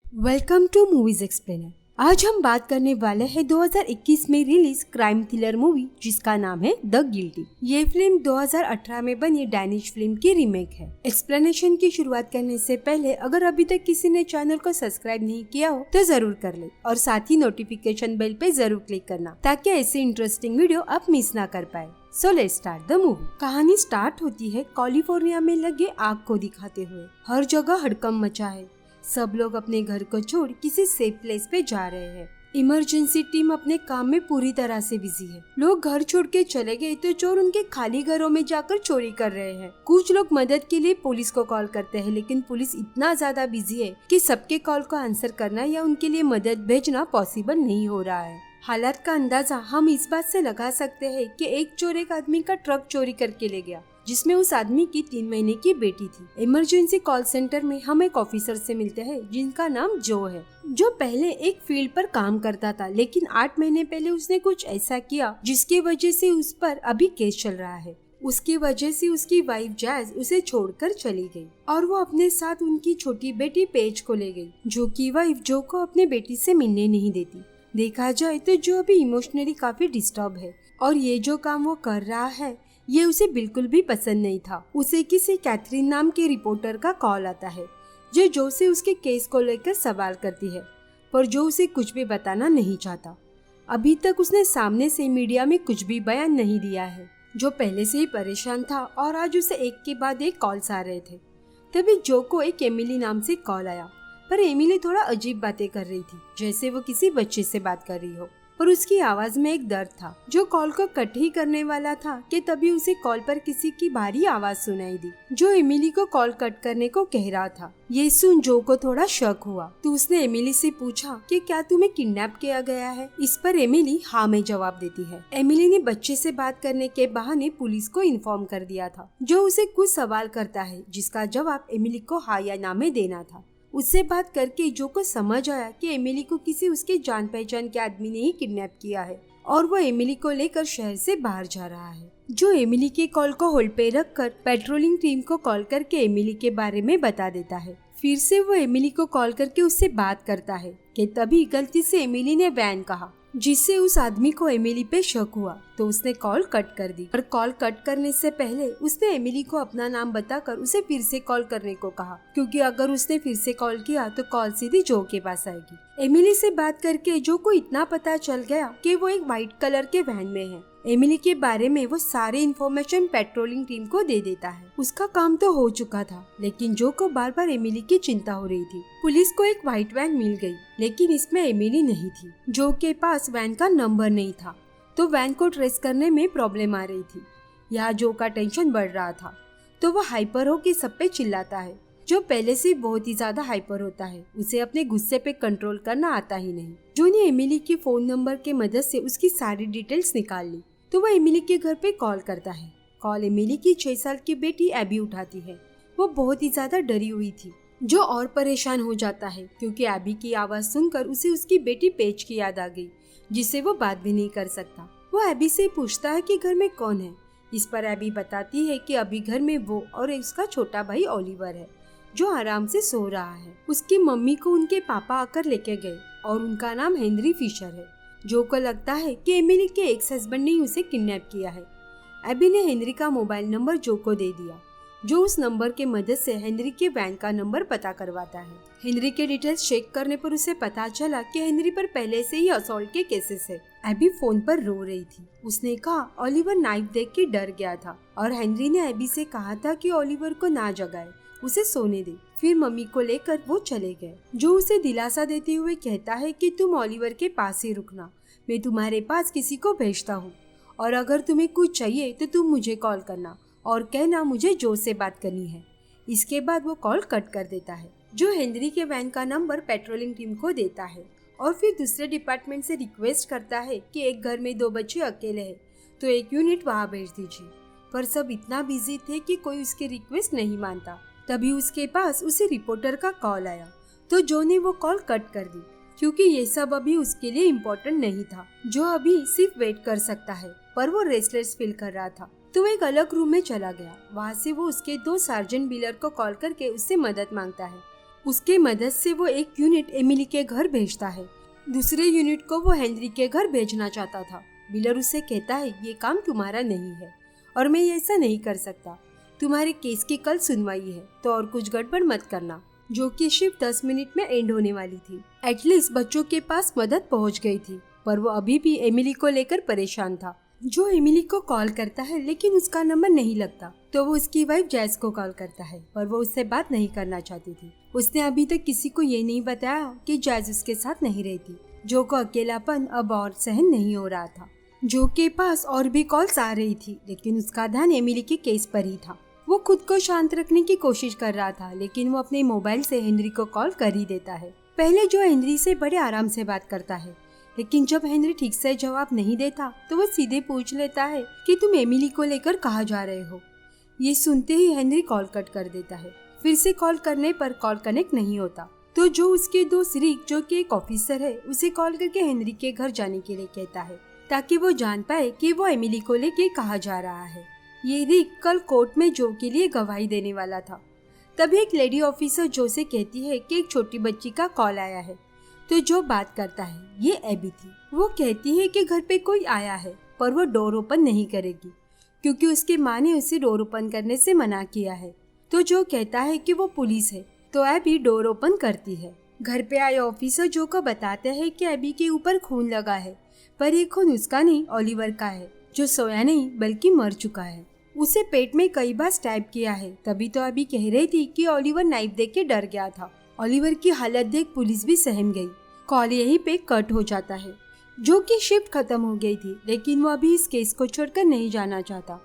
Welcome to movies explainer. आज हम बात करने वाले हैं 2021 में रिलीज क्राइम थ्रिलर मूवी जिसका नाम है द गिल्टी। ये फिल्म 2018 में बनी डैनिश फिल्म की रीमेक है। एक्सप्लेनेशन की शुरुआत करने से पहले अगर अभी तक किसी ने चैनल को सब्सक्राइब नहीं किया हो तो जरूर कर ले और साथ ही नोटिफिकेशन बेल पे जरूर क्लिक करना ताकि ऐसी इंटरेस्टिंग वीडियो आप मिस ना कर पाए। So let's start the movie. कहानी स्टार्ट होती है कैलिफोर्निया में लगे आग को दिखाते हुए। हर जगह हड़कंप मचा है। सब लोग अपने घर को छोड़ किसी सेफ प्लेस पे जा रहे हैं। इमरजेंसी टीम अपने काम में पूरी तरह से बिजी है। लोग घर छोड़ के चले गए तो चोर उनके खाली घरों में जाकर चोरी कर रहे हैं। कुछ लोग मदद के लिए पुलिस को कॉल करते हैं, लेकिन पुलिस इतना ज्यादा बिजी है कि सबके कॉल को आंसर करना या उनके लिए मदद भेजना पॉसिबल नहीं हो रहा है। हालात का अंदाजा हम इस बात से लगा सकते हैं कि एक चोर एक आदमी का ट्रक चोरी करके ले गया जिसमें उस आदमी की 3 महीने की बेटी थी। इमरजेंसी कॉल सेंटर में हम एक ऑफिसर से मिलते हैं जिनका नाम जो है, जो पहले एक फील्ड पर काम करता था, लेकिन 8 महीने पहले उसने कुछ ऐसा किया जिसकी वजह से उस पर अभी केस चल रहा है। उसकी वजह से उसकी वाइफ जैज उसे छोड़कर चली गई और वो अपने साथ उनकी छोटी बेटी पेज को ले गई। जो की वाइफ जो को अपने बेटी से मिलने नहीं देती। देखा जाए तो जो अभी इमोशनली काफी डिस्टर्ब है और ये जो काम वो कर रहा है ये उसे बिल्कुल भी पसंद नहीं था। उसे किसी कैथरीन नाम के रिपोर्टर का कॉल आता है जो से उसके केस को लेकर सवाल करती है, पर जो उसे कुछ भी बताना नहीं चाहता। अभी तक उसने सामने से मीडिया में कुछ भी बयान नहीं दिया है। जो पहले से ही परेशान था और आज उसे एक के बाद एक कॉल्स आ रहे थे। तभी जो को एक एमिली नाम से कॉल आया, पर एमिली थोड़ा अजीब बातें कर रही थी, जैसे वो किसी बच्चे से बात कर रही हो। पर उसकी आवाज में एक दर्द था। जो कॉल को कट ही करने वाला था कि तभी उसे कॉल पर किसी की भारी आवाज सुनाई दी जो एमिली को कॉल कट करने को कह रहा था। ये सुन जो को थोड़ा शक हुआ तो उसने एमिली से पूछा कि क्या तुम्हें किडनैप किया गया है। इस पर एमिली हाँ में जवाब देती है। एमिली ने बच्चे से बात करने के बहाने पुलिस को इन्फॉर्म कर दिया था। जो उसे कुछ सवाल करता है जिसका जवाब एमिली को हाँ या ना में देना था। उससे बात करके जो को समझ आया कि एमिली को किसी उसके जान पहचान के आदमी ने ही किडनैप किया है और वो एमिली को लेकर शहर से बाहर जा रहा है। जो एमिली के कॉल को होल्ड पे रखकर पेट्रोलिंग टीम को कॉल करके एमिली के बारे में बता देता है। फिर से वो एमिली को कॉल करके उससे बात करता है कि तभी गलती से एमिली ने वैन कहा, जिससे उस आदमी को एमिली पे शक हुआ तो उसने कॉल कट कर दी। और कॉल कट करने से पहले उसने एमिली को अपना नाम बताकर उसे फिर से कॉल करने को कहा, क्योंकि अगर उसने फिर से कॉल किया तो कॉल सीधी जो के पास आएगी। एमिली से बात करके जो को इतना पता चल गया कि वो एक व्हाइट कलर के वैन में है। एमिली के बारे में वो सारे इन्फॉर्मेशन पेट्रोलिंग टीम को दे देता है। उसका काम तो हो चुका था, लेकिन जो को बार बार एमिली की चिंता हो रही थी। पुलिस को एक व्हाइट वैन मिल गई, लेकिन इसमें एमिली नहीं थी। जो के पास वैन का नंबर नहीं था, तो वैन को ट्रेस करने में प्रॉब्लम आ रही थी। यहाँ जो का टेंशन बढ़ रहा था, तो वो हाइपर हो के सब पे चिल्लाता है। जो पहले से बहुत ही ज्यादा हाइपर होता है, उसे अपने गुस्से पे कंट्रोल करना आता ही नहीं। जो ने एमिली के फोन नंबर के मदद से उसकी सारी डिटेल्स निकाल ली, तो वो एमिली के घर पे कॉल करता है। कॉल एमिली की 6 साल की बेटी एबी उठाती है। वो बहुत ही ज्यादा डरी हुई थी। जो और परेशान हो जाता है क्योंकि एबी की आवाज सुनकर उसे उसकी बेटी पेज की याद आ गई, जिससे वो बात भी नहीं कर सकता। वो एबी से पूछता है कि घर में कौन है। इस पर एबी बताती है कि अभी घर में वो और उसका छोटा भाई ओलिवर है, जो आराम से सो रहा है। उसकी मम्मी को उनके पापा आकर लेके गए और उनका नाम हेनरी फिशर है। जो को लगता है कि एमिली के एक्स हस्बैंड ने उसे किडनैप किया है। एबी ने हेनरी का मोबाइल नंबर जो को दे दिया, जो उस नंबर के मदद से हेनरी के वैन का नंबर पता करवाता है। हेनरी के डिटेल्स चेक करने पर उसे पता चला कि हेनरी पर पहले से ही असॉल्ट के केसेस है। एबी फोन पर रो रही थी। उसने कहा ओलिवर नाइफ देख के डर गया था और हेनरी ने एबी से कहा था कि ओलिवर को ना जगाए, उसे सोने दे। फिर मम्मी को लेकर वो चले गए। जो उसे दिलासा देते हुए कहता है कि तुम ओलिवर के पास ही रुकना, मैं तुम्हारे पास किसी को भेजता हूँ और अगर तुम्हें कुछ चाहिए तो तुम मुझे कॉल करना और कहना मुझे जो से बात करनी है। इसके बाद वो कॉल कट कर देता है। जो हेनरी के वैन का नंबर पेट्रोलिंग टीम को देता है और फिर दूसरे डिपार्टमेंट से रिक्वेस्ट करता है कि एक घर में 2 बच्चे अकेले हैं तो एक यूनिट वहाँ भेज दीजिए। पर सब इतना बिजी थे कि कोई उसकी रिक्वेस्ट नहीं मानता। तभी उसके पास उसे रिपोर्टर का कॉल आया, तो जो ने वो कॉल कट कर दी क्योंकि ये सब अभी उसके लिए इम्पोर्टेंट नहीं था। जो अभी सिर्फ वेट कर सकता है, पर वो रेस्टलेस फील कर रहा था, तो वो एक अलग रूम में चला गया। वहाँ से वो उसके 2 सार्जेंट बिलर को कॉल करके उससे मदद मांगता है। उसके मदद से वो एक यूनिट एमिली के घर भेजता है। दूसरे यूनिट को वो हेनरी के घर भेजना चाहता था। मिलर उसे कहता है ये काम तुम्हारा नहीं है और मैं ऐसा नहीं कर सकता। तुम्हारे केस की कल सुनवाई है तो और कुछ गड़बड़ मत करना, जो कि सिर्फ 10 मिनट में एंड होने वाली थी। एटलीस्ट बच्चों के पास मदद पहुंच गई थी, पर वो अभी भी एमिली को लेकर परेशान था। जो एमिली को कॉल करता है लेकिन उसका नंबर नहीं लगता, तो वो उसकी वाइफ जैस को कॉल करता है, पर वो उससे बात नहीं करना चाहती थी। उसने अभी तक किसी को ये नहीं बताया कि जैस उसके साथ नहीं रहती। जो को अकेलापन अब और सहन नहीं हो रहा था। जो के पास और भी कॉल्स आ रही थी, लेकिन उसका ध्यान एमिली के केस पर ही था। वो खुद को शांत रखने की कोशिश कर रहा था, लेकिन वो अपने मोबाइल से हेनरी को कॉल कर ही देता है। पहले जो हेनरी से बड़े आराम से बात करता है, लेकिन जब हेनरी ठीक से जवाब नहीं देता तो वो सीधे पूछ लेता है कि तुम एमिली को लेकर कहाँ जा रहे हो। ये सुनते ही हेनरी कॉल कट कर देता है। फिर से कॉल करने पर कॉल कनेक्ट नहीं होता, तो जो उसके दोस्त रिक, जो कि एक ऑफिसर है, उसे कॉल करके हेनरी के घर जाने के लिए कहता है, ताकि वो जान पाए कि वो एमिली को लेके कहाँ जा रहा है। ये रिक कल कोर्ट में जो के लिए गवाही देने वाला था। तभी एक लेडी ऑफिसर जो से कहती है कि एक छोटी बच्ची का कॉल आया है, तो जो बात करता है ये एबी थी। वो कहती है कि घर पे कोई आया है, पर वो डोर ओपन नहीं करेगी क्योंकि उसके माँ ने उसे डोर ओपन करने से मना किया है। तो जो कहता है कि वो पुलिस है, तो एबी डोर ओपन करती है। घर पे आए ऑफिसर जो को बताते हैं कि एबी के ऊपर खून लगा है, पर ये खून उसका नहीं ओलिवर का है, जो सोया नहीं बल्कि मर चुका है। उसे पेट में कई बार स्टैब किया है। तभी तो एबी कह रही थी कि ओलिवर नाइफ देख के डर गया था। ओलिवर की हालत देख पुलिस भी सहम गई। कॉल यहीं पे कट हो जाता है। जो की शिफ्ट खत्म हो गई थी, लेकिन वो अभी इस केस को छोड़कर नहीं जाना चाहता।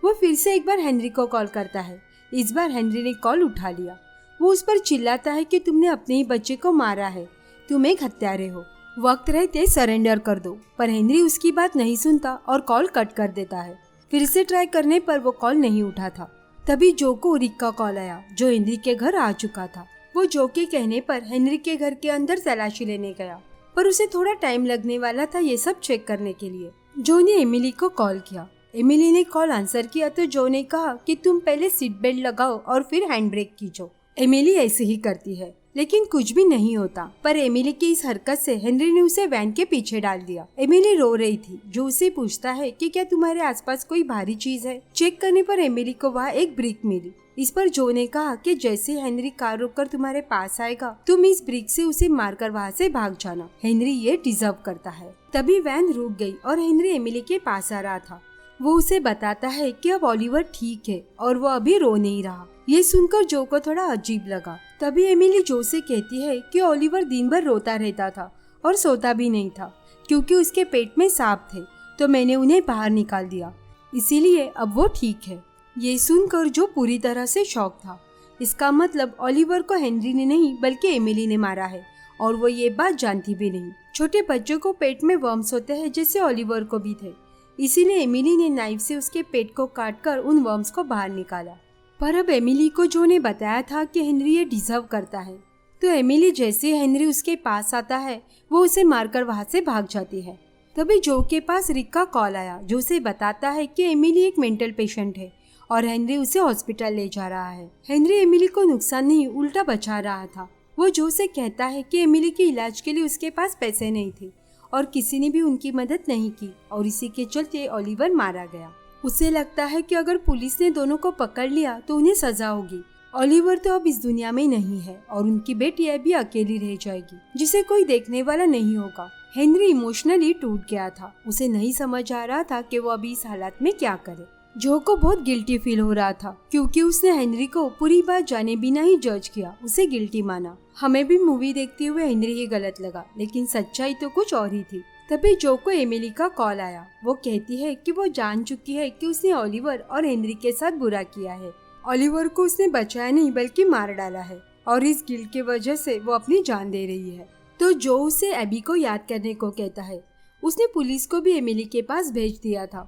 वो फिर से एक बार हेनरी को कॉल करता है। इस बार हेनरी ने कॉल उठा लिया। वो उस पर चिल्लाता है कि तुमने अपने ही बच्चे को मारा है, तुम एक हत्यारे हो, वक्त रहते सरेंडर कर दो। पर हेनरी उसकी बात नहीं सुनता और कॉल कट कर देता है। फिर से ट्राई करने पर वो कॉल नहीं उठा था। तभी जो को रिक का कॉल आया, जो हेनरी के घर आ चुका था। वो जो के कहने पर हेनरी के घर के अंदर तलाशी लेने गया, पर उसे थोड़ा टाइम लगने वाला था ये सब चेक करने के लिए। जो ने एमिली को कॉल किया। एमिली ने कॉल आंसर किया तो जो ने कहा कि तुम पहले सीट बेल्ट लगाओ और फिर हैंड ब्रेक कीजो। एमिली ऐसे ही करती है, लेकिन कुछ भी नहीं होता। पर एमिली की इस हरकत से हेनरी ने उसे वैन के पीछे डाल दिया। एमिली रो रही थी। जो उसे पूछता है कि क्या तुम्हारे आसपास कोई भारी चीज है। चेक करने पर एमिली को वहाँ एक ब्रिक मिली। इस पर जो ने कहा कि जैसे हेनरी कार रोककर तुम्हारे पास आएगा, तुम इस ब्रिक से उसे मारकर वहाँ से भाग जाना। हेनरी ये डिजर्व करता है। तभी वैन रुक गई और हेनरी एमिली के पास आ रहा था। वो उसे बताता है कि अब ओलिवर ठीक है और वो अभी रो नहीं रहा। ये सुनकर जो को थोड़ा अजीब लगा। तभी एमिली जो से कहती है कि ओलिवर दिन भर रोता रहता था और सोता भी नहीं था, क्योंकि उसके पेट में सांप थे, तो मैंने उन्हें बाहर निकाल दिया, इसीलिए अब वो ठीक है। ये सुनकर जो पूरी तरह से शॉक था। इसका मतलब ओलिवर को हेनरी ने नहीं बल्कि एमिली ने मारा है, और वो ये बात जानती भी नहीं। छोटे बच्चों को पेट में वर्म्स होते हैं, जैसे ओलिवर को भी थे, इसीलिए एमिली ने नाइफ से उसके पेट को काटकर उन वर्म्स को बाहर निकाला। पर अब एमिली को जो ने बताया था कि हेनरी ये डिजर्व करता है, तो एमिली जैसे हेनरी उसके पास आता है, वो उसे मारकर वहाँ से भाग जाती है। तभी जो के पास रिक का कॉल आया, जो उसे बताता है कि एमिली एक मेंटल पेशेंट है और हेनरी उसे हॉस्पिटल ले जा रहा है। हेनरी एमिली को नुकसान नहीं उल्टा बचा रहा था। वो जो से कहता है कि एमिली के इलाज के लिए उसके पास पैसे नहीं थे और किसी ने भी उनकी मदद नहीं की, और इसी के चलते ओलिवर मारा गया। उसे लगता है कि अगर पुलिस ने दोनों को पकड़ लिया तो उन्हें सजा होगी। ओलिवर तो अब इस दुनिया में नहीं है और उनकी बेटी अभी अकेली रह जाएगी, जिसे कोई देखने वाला नहीं होगा। हेनरी इमोशनली टूट गया था। उसे नहीं समझ आ रहा था कि वो अभी इस हालत में क्या करे। जो को बहुत गिल्टी फील हो रहा था, क्योंकि उसने हेनरी को पूरी बात जाने बिना ही जज किया, उसे गिल्टी माना। हमें भी मूवी देखते हुए हेनरी ही गलत लगा, लेकिन सच्चाई तो कुछ और ही थी। तभी जो को एमिली का कॉल आया। वो कहती है कि वो जान चुकी है कि उसने ओलिवर और हेनरी के साथ बुरा किया है। ओलिवर को उसने बचाया नहीं बल्कि मार डाला है, और इस गिल्ट की वजह से वो अपनी जान दे रही है। तो जो उसे एबी को याद करने को कहता है। उसने पुलिस को भी एमिली के पास भेज दिया था,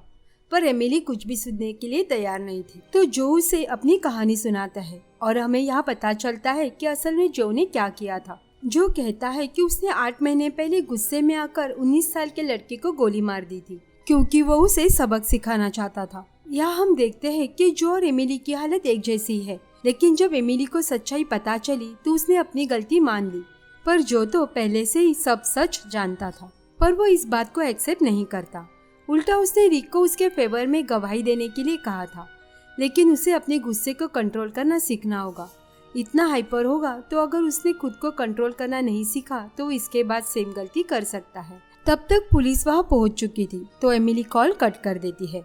पर एमिली कुछ भी सुनने के लिए तैयार नहीं थी। तो जो उसे अपनी कहानी सुनाता है, और हमें यहाँ पता चलता है कि असल में जो ने क्या किया था। जो कहता है कि उसने 8 महीने पहले गुस्से में आकर 19 साल के लड़के को गोली मार दी थी, क्योंकि वो उसे सबक सिखाना चाहता था। यहाँ हम देखते हैं कि जो और एमिली की हालत एक जैसी है। लेकिन जब एमिली को सच्चाई पता चली तो उसने अपनी गलती मान ली। पर जो तो पहले से ही सब सच जानता था, पर वो इस बात को एक्सेप्ट नहीं करता। उल्टा उसने रिक को उसके फेवर में गवाही देने के लिए कहा था, लेकिन उसे अपने गुस्से को कंट्रोल करना सीखना होगा। इतना हाइपर होगा तो अगर उसने खुद को कंट्रोल करना नहीं सीखा तो इसके बाद सेम गलती कर सकता है। तब तक पुलिस वहाँ पहुँच चुकी थी तो एमिली कॉल कट कर देती है।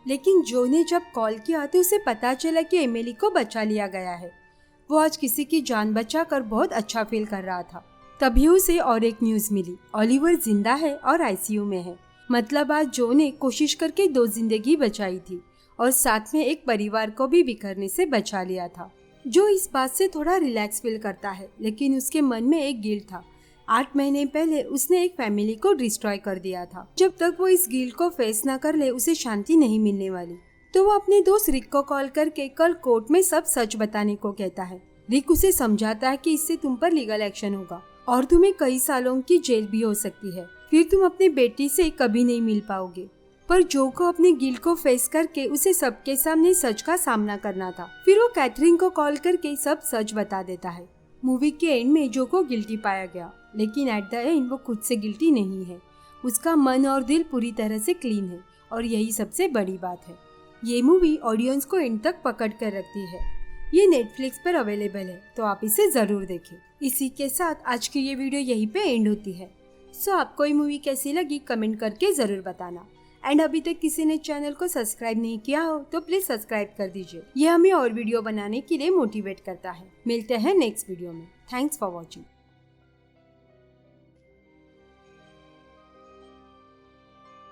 लेकिन जो ने जब कॉल किया तो उसे पता चला कि एमिली को बचा लिया गया है। वो आज किसी की जान बचाकर बहुत अच्छा फील कर रहा था। तभी उसे और एक न्यूज मिली, ओलिवर जिंदा है और आईसीयू में है। मतलब आज जो ने कोशिश करके 2 जिंदगी बचाई थी और साथ में एक परिवार को भी बिखरने से बचा लिया था। जो इस बात से थोड़ा रिलैक्स फील करता है, लेकिन उसके मन में एक गिल्ट था। 8 महीने पहले उसने एक फैमिली को डिस्ट्रॉय कर दिया था। जब तक वो इस गिल्ट को फेस न कर ले उसे शांति नहीं मिलने वाली। तो वो अपने दोस्त रिक को कॉल करके कल कोर्ट में सब सच बताने को कहता है। रिक उसे समझाता है कि इससे तुम पर लीगल एक्शन होगा और तुम्हें कई सालों की जेल भी हो सकती है। फिर तुम अपनी बेटी से कभी नहीं मिल पाओगे। पर जो को अपने गिल्ट को फेस करके उसे सबके सामने सच का सामना करना था। फिर वो कैथरीन को कॉल करके सब सच बता देता है। मूवी के एंड में जो को गिल्टी पाया गया, लेकिन एट द एंड वो खुद से गिल्टी नहीं है। उसका मन और दिल पूरी तरह से क्लीन है और यही सबसे बड़ी बात है। ये मूवी ऑडियंस को एंड तक पकड़ कर रखती है। ये नेटफ्लिक्स पर अवेलेबल है तो आप इसे जरूर देखें। इसी के साथ आज की ये वीडियो यहीं पे एंड होती है। सो आपको ये मूवी कैसी लगी कमेंट करके जरूर बताना। एंड अभी तक किसी ने चैनल को सब्सक्राइब नहीं किया हो तो प्लीज सब्सक्राइब कर दीजिए। ये हमें और वीडियो बनाने के लिए मोटिवेट करता है। मिलते हैं नेक्स्ट वीडियो में। Thanks for watching.